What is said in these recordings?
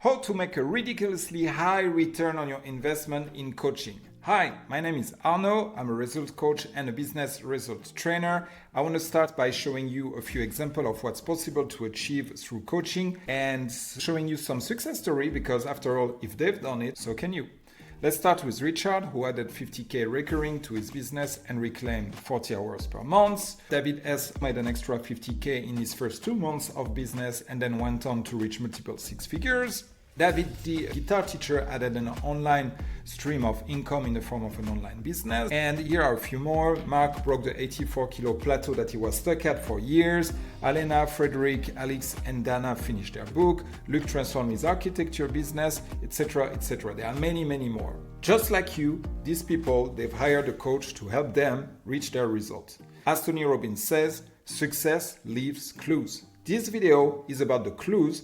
How to make a ridiculously high return on your investment in coaching. Hi, my name is Arnaud. I'm a result coach and a business result trainer. I want to start by showing you a few examples of what's possible to achieve through coaching and showing you some success story because after all, if they've done it, so can you. Let's start with Richard, who added 50K recurring to his business and reclaimed 40 hours per month. David S. made an extra 50K in his first 2 months of business and then went on to reach multiple six figures. David D, guitar teacher, added an online stream of income in the form of an online business. And here are a few more. Mark broke the 84 kilo plateau that he was stuck at for years. Alena, Frederick, Alex, and Dana finished their book. Luke transformed his architecture business, etc., etc. There are many, many more. Just like you, these people, they've hired a coach to help them reach their results. As Tony Robbins says, success leaves clues. This video is about the clues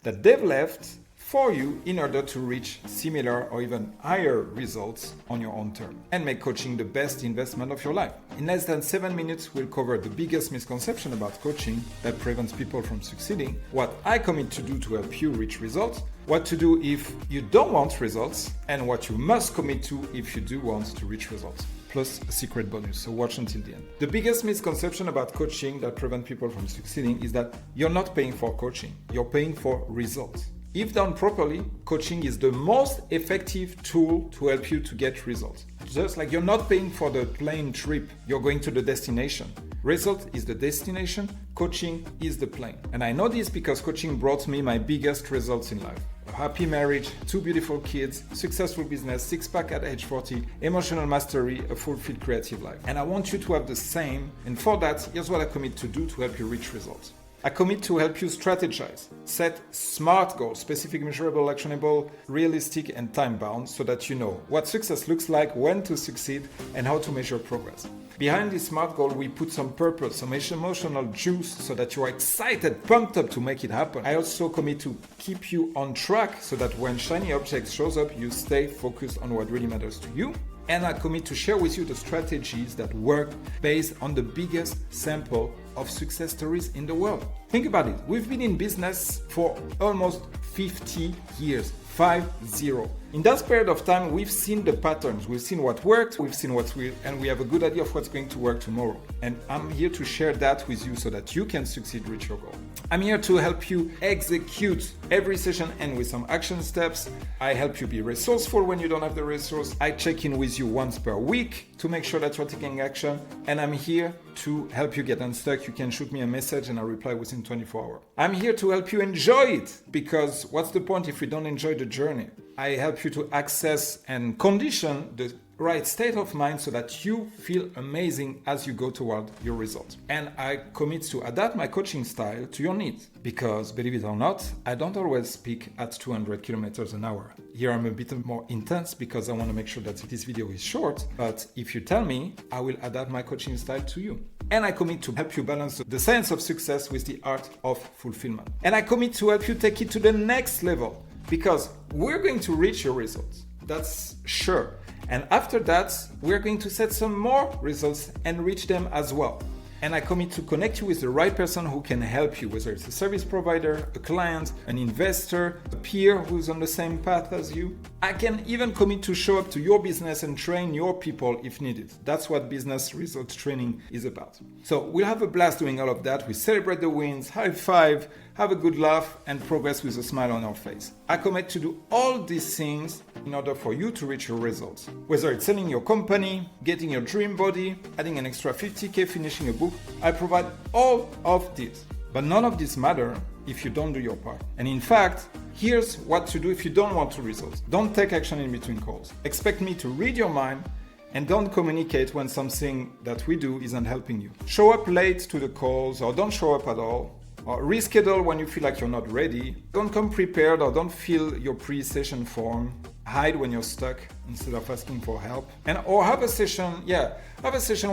that they've left for you in order to reach similar or even higher results on your own term and make coaching the best investment of your life. In less than 7 minutes, we'll cover the biggest misconception about coaching that prevents people from succeeding, what I commit to do to help you reach results, what to do if you don't want results, and what you must commit to if you do want to reach results. Plus a secret bonus, so watch until the end. The biggest misconception about coaching that prevents people from succeeding is that you're not paying for coaching, you're paying for results. If done properly, coaching is the most effective tool to help you to get results. Just like you're not paying for the plane trip, you're going to the destination. Result is the destination, coaching is the plane. And I know this because coaching brought me my biggest results in life. A happy marriage, 2 beautiful kids, successful business, 6-pack at age 40, emotional mastery, a fulfilled creative life. And I want you to have the same. And for that, here's what I commit to do to help you reach results. I commit to help you strategize, set smart goals, specific, measurable, actionable, realistic, and time-bound so that you know what success looks like, when to succeed, and how to measure progress. Behind this SMART goal, we put some purpose, some emotional juice so that you are excited, pumped up to make it happen. I also commit to keep you on track so that when shiny objects shows up, you stay focused on what really matters to you. And I commit to share with you the strategies that work based on the biggest sample of success stories in the world. Think about it. We've been in business for almost 50 years. 50. In that period of time, we've seen the patterns. We've seen what worked, we've seen and we have a good idea of what's going to work tomorrow. And I'm here to share that with you so that you can succeed, reach your goal. I'm here to help you execute every session and with some action steps. I help you be resourceful when you don't have the resource. I check in with you once per week to make sure that you're taking action. And I'm here to help you get unstuck. You can shoot me a message and I'll reply within 24 hours. I'm here to help you enjoy it because what's the point if we don't enjoy the journey? I help you to access and condition the right state of mind so that you feel amazing as you go toward your results. And I commit to adapt my coaching style to your needs because, believe it or not, I don't always speak at 200 kilometers an hour. Here I'm a bit more intense because I want to make sure that this video is short, but if you tell me, I will adapt my coaching style to you. And I commit to help you balance the science of success with the art of fulfillment. And I commit to help you take it to the next level because we're going to reach your results. That's sure. And after that, we're going to set some more results and reach them as well. And I commit to connect you with the right person who can help you, whether it's a service provider, a client, an investor, a peer who's on the same path as you. I can even commit to show up to your business and train your people if needed. That's what business results training is about. So we'll have a blast doing all of that. We celebrate the wins, high five, have a good laugh, and progress with a smile on our face. I commit to do all these things in order for you to reach your results. Whether it's selling your company, getting your dream body, adding an extra 50K, finishing a book, I provide all of this. But none of this matter if you don't do your part. And in fact, here's what to do if you don't want to results. Don't take action in between calls. Expect me to read your mind and don't communicate when something that we do isn't helping you. Show up late to the calls or don't show up at all. Or reschedule when you feel like you're not ready. Don't come prepared or don't fill your pre-session form. Hide when you're stuck instead of asking for help. Or have a session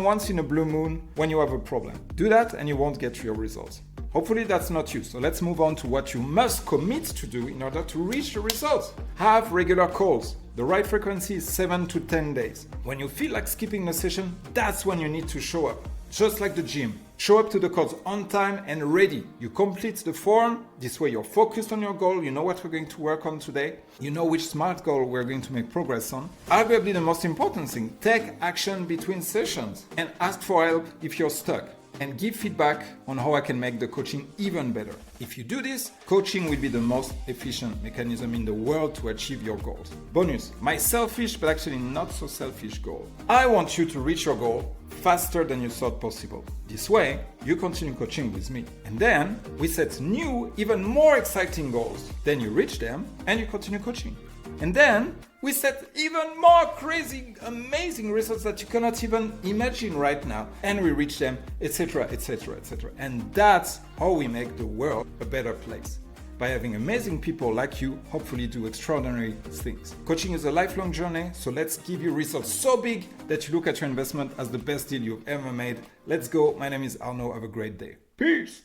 once in a blue moon when you have a problem. Do that and you won't get your results. Hopefully that's not you. So let's move on to what you must commit to do in order to reach the results. Have regular calls. The right frequency is 7 to 10 days. When you feel like skipping a session, that's when you need to show up. Just like the gym. Show up to the calls on time and ready. You complete the form. This way you're focused on your goal. You know what we're going to work on today. You know which SMART goal we're going to make progress on. Arguably the most important thing, take action between sessions and ask for help if you're stuck. And give feedback on how I can make the coaching even better. If you do this, coaching will be the most efficient mechanism in the world to achieve your goals. Bonus, my selfish but actually not so selfish goal. I want you to reach your goal faster than you thought possible. This way, you continue coaching with me. And then we set new, even more exciting goals. Then you reach them and you continue coaching. And then we set even more crazy, amazing results that you cannot even imagine right now. And we reach them, etc., etc., etc. And that's how we make the world a better place. By having amazing people like you, hopefully do extraordinary things. Coaching is a lifelong journey, so let's give you results so big that you look at your investment as the best deal you've ever made. Let's go. My name is Arnaud. Have a great day. Peace.